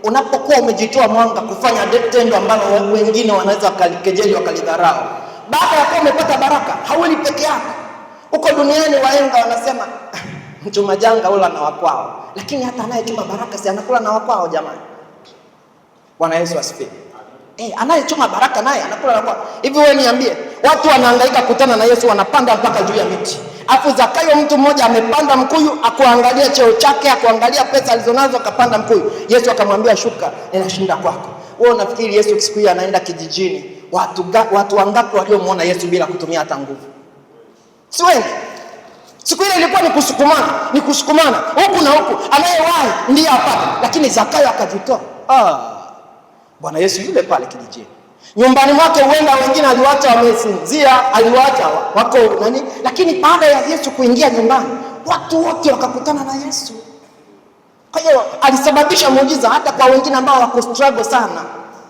unapokuwa umejitoa mwanga kufanya tendo ambalo wengine wanaweza walikejeli wakalidharau, baada ya kuwa umepata baraka, haueli peke yako. Huko duniani wahenga wanasema mchuma janga ula na wakwao, lakini hata anayechuma baraka si anakula na wakwao jamani. Bwana Yesu asifiwe. Anayechuma baraka naye anakula na wakwao. Hivi wewe niambie, watu wanahangaika kukutana na Yesu, wanapanda mpaka juu ya miti. Afu Zakayo mtu mmoja amepanda mkuyu, akuangalia cheo chake, akuangalia pesa alizonazo, akapanda mkuyu. Yesu akamwambia shuka, ninashinda kwako. Wewe unafikiri Yesu siku hiyo anaenda kijijini, watu wangapi waliomuona Yesu bila kutumia hata nguvu? Si wengi. Siku ile ilikuwa ni kusukumana huku na huku, anayewahi ndiye apate. Lakini Zakayo akajitoa. Bwana Yesu yule pale kijijini. Nyumbani mwake huenda wengine aliwacha wamesinzia, aliwacha wako nani, lakini baada ya Yesu kuingia nyumbani, watu wote wakakutana na Yesu. Kwa hiyo alisababisha muujiza hata kwa wengine ambao wako struggle sana.